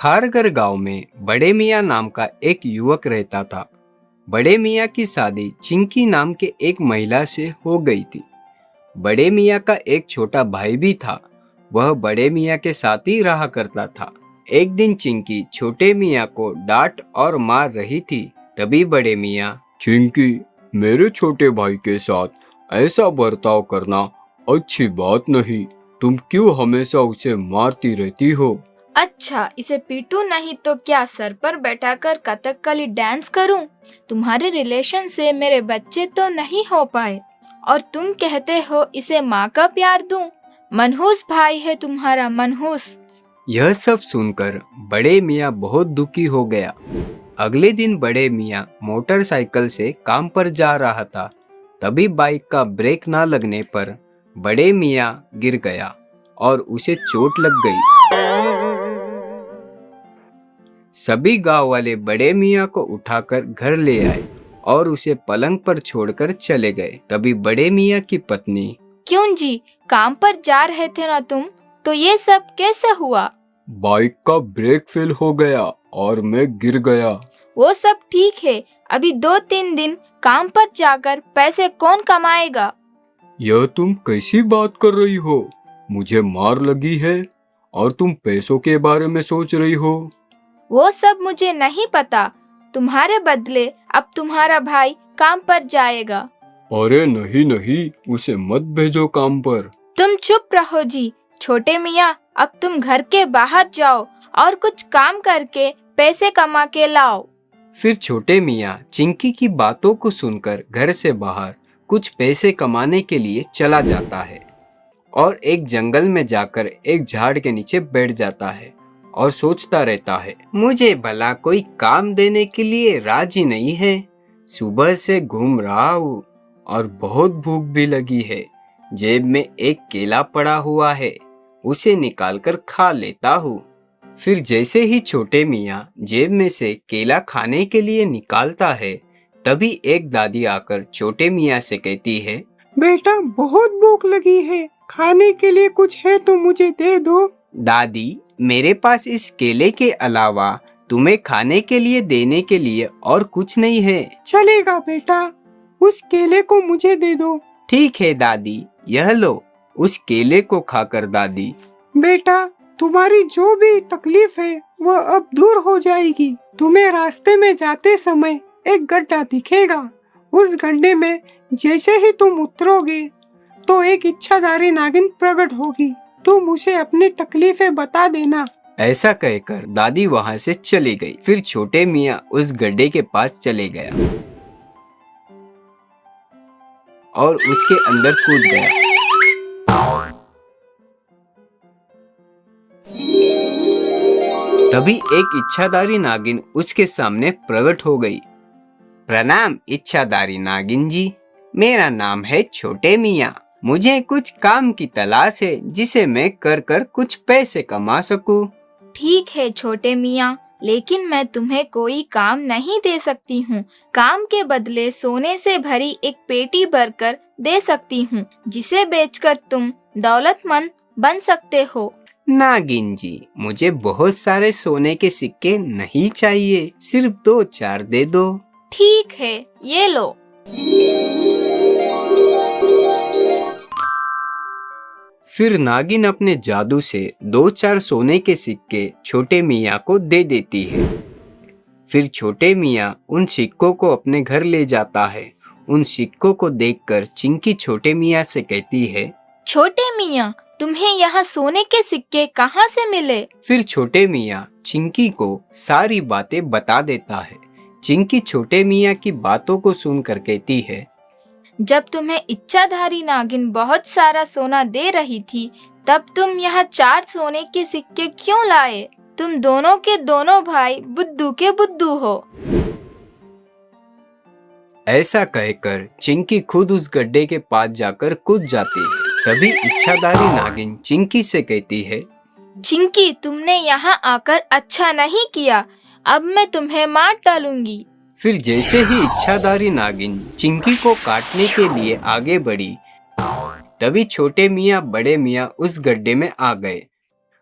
खारगर गांव में बड़े मियाँ नाम का एक युवक रहता था। बड़े मियाँ की शादी चिंकी नाम के एक महिला से हो गई थी। बड़े मियाँ का एक छोटा भाई भी था। वह बड़े मियाँ के साथ ही रहा करता था। एक दिन चिंकी छोटे मियाँ को डांट और मार रही थी। तभी बड़े मियाँ, चिंकी, मेरे छोटे भाई के साथ ऐसा बर्ताव करना अच्छी बात नहीं। तुम क्यों हमेशा उसे मारती रहती हो? अच्छा, इसे पीटूं नहीं तो क्या सर पर बैठाकर कथकली डांस करूं? तुम्हारे रिलेशन से मेरे बच्चे तो नहीं हो पाए और तुम कहते हो इसे माँ का प्यार दूं? मनहूस भाई है तुम्हारा, मनहूस। यह सब सुनकर बड़े मियाँ बहुत दुखी हो गया। अगले दिन बड़े मियाँ मोटरसाइकिल से काम पर जा रहा था। तभी बाइक का ब्रेक ना लगने पर बड़े मियाँ गिर गया और उसे चोट लग गई। सभी गांव वाले बड़े मियाँ को उठाकर घर ले आए और उसे पलंग पर छोड़कर चले गए। तभी बड़े मियाँ की पत्नी, क्यों जी, काम पर जा रहे थे ना तुम? तो ये सब कैसे हुआ? बाइक का ब्रेक फेल हो गया और मैं गिर गया। वो सब ठीक है, अभी 2-3 दिन काम पर जाकर पैसे कौन कमाएगा? यह तुम कैसी बात कर रही हो? मुझे मार लगी है और तुम पैसों के बारे में सोच रही हो? वो सब मुझे नहीं पता। तुम्हारे बदले अब तुम्हारा भाई काम पर जाएगा। अरे नहीं नहीं, उसे मत भेजो काम पर। तुम चुप रहो जी। छोटे मियाँ, अब तुम घर के बाहर जाओ और कुछ काम करके पैसे कमा के लाओ। फिर छोटे मियाँ चिंकी की बातों को सुनकर घर से बाहर कुछ पैसे कमाने के लिए चला जाता है और एक जंगल में जाकर एक झाड़ के नीचे बैठ जाता है और सोचता रहता है, मुझे भला कोई काम देने के लिए राजी नहीं है। सुबह से घूम रहा हूँ और बहुत भूख भी लगी है। जेब में एक केला पड़ा हुआ है, उसे निकालकर खा लेता हूँ। फिर जैसे ही छोटे मियाँ जेब में से केला खाने के लिए निकालता है, तभी एक दादी आकर छोटे मियाँ से कहती है, बेटा बहुत भूख लगी है, खाने के लिए कुछ है तो मुझे दे दो। दादी, मेरे पास इस केले के अलावा तुम्हें खाने के लिए देने के लिए और कुछ नहीं है। चलेगा बेटा, उस केले को मुझे दे दो। ठीक है दादी, यह लो। उस केले को खाकर दादी, बेटा तुम्हारी जो भी तकलीफ है वह अब दूर हो जाएगी। तुम्हें रास्ते में जाते समय एक गड्ढा दिखेगा। उस गड्ढे में जैसे ही तुम उतरोगे तो एक इच्छाधारी नागिन प्रकट होगी। तुम उसे अपनी तकलीफें बता देना। ऐसा कहकर दादी वहाँ से चली गई। फिर छोटे मियाँ उस गड्ढे के पास चले गया और उसके अंदर कूद गया। तभी एक इच्छाधारी नागिन उसके सामने प्रकट हो गई। प्रणाम इच्छाधारी नागिन जी, मेरा नाम है छोटे मियाँ। मुझे कुछ काम की तलाश है जिसे मैं कर कर कुछ पैसे कमा सकूं। ठीक है छोटे मियाँ, लेकिन मैं तुम्हें कोई काम नहीं दे सकती हूँ। काम के बदले सोने से भरी एक पेटी भरकर दे सकती हूँ, जिसे बेचकर तुम दौलतमंद बन सकते हो। नागिन जी, मुझे बहुत सारे सोने के सिक्के नहीं चाहिए, सिर्फ 2-4 दे दो। ठीक है, ये लो। फिर नागिन अपने जादू से 2-4 सोने के सिक्के छोटे मियाँ को दे देती है। फिर छोटे मियाँ उन सिक्कों को अपने घर ले जाता है। उन सिक्कों को देखकर चिंकी छोटे मियाँ से कहती है, छोटे मियाँ, तुम्हें यहाँ सोने के सिक्के कहाँ से मिले? फिर छोटे मियाँ चिंकी को सारी बातें बता देता है। चिंकी छोटे मियाँ की बातों को सुनकर कहती है, जब तुम्हें इच्छाधारी नागिन बहुत सारा सोना दे रही थी, तब तुम यहाँ 4 सोने के सिक्के क्यों लाए? तुम दोनों के दोनों भाई बुद्धू के बुद्धू हो। ऐसा कहकर चिंकी खुद उस गड्ढे के पास जाकर कूद जाती है। तभी इच्छाधारी नागिन चिंकी से कहती है, चिंकी, तुमने यहाँ आकर अच्छा नहीं किया। अब मैं तुम्हें मार डालूंगी। फिर जैसे ही इच्छाधारी नागिन चिंकी को काटने के लिए आगे बढ़ी, तभी छोटे मियाँ बड़े मियाँ उस गड्ढे में आ गए।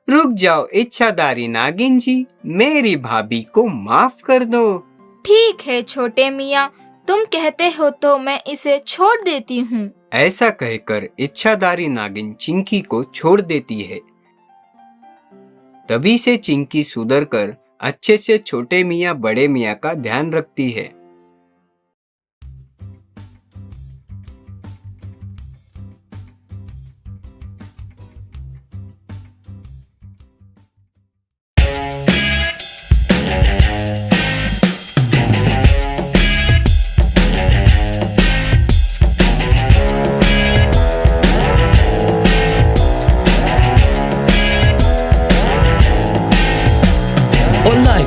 रुक जाओ इच्छाधारी नागिन जी, मेरी भाभी को माफ कर दो। ठीक है छोटे मियाँ, तुम कहते हो तो मैं इसे छोड़ देती हूँ। ऐसा कहकर इच्छाधारी नागिन चिंकी को छोड़ देती है। तभी से चिंकी सुधर कर अच्छे से छोटे मियाँ बड़े मियाँ का ध्यान रखती है।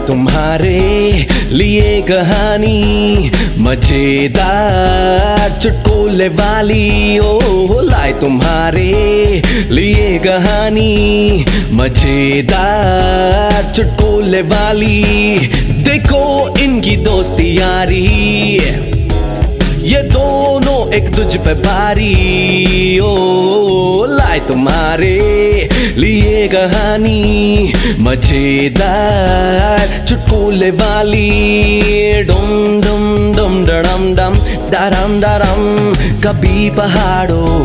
तुम्हारे लिए कहानी मजेदार चुटकुले वाली, ओ लाए तुम्हारे लिए कहानी मजेदार चुटकुले वाली। देखो इनकी दोस्ती यारी, ये दोनों एक दूज पे भारी, ओ लाए तुम्हारे लिए कहानी मजेदार चुटकुले वाली। डुम डुम डुम डम डम डरम डरम। कभी पहाड़ों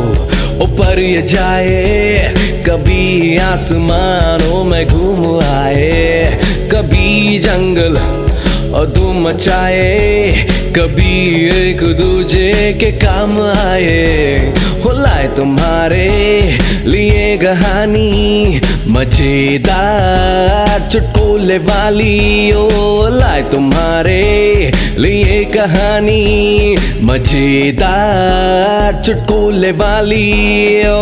ऊपर ये जाए, कभी आसमानों में घूम आए, कभी जंगल और धूम मचाए, कभी एक दूजे के काम आए। हो लाए तुम्हारे लिए कहानी मजेदार चुटकुले वाली, ओ लाए तुम्हारे लिए कहानी मजेदार चुटकुले वाली, ओ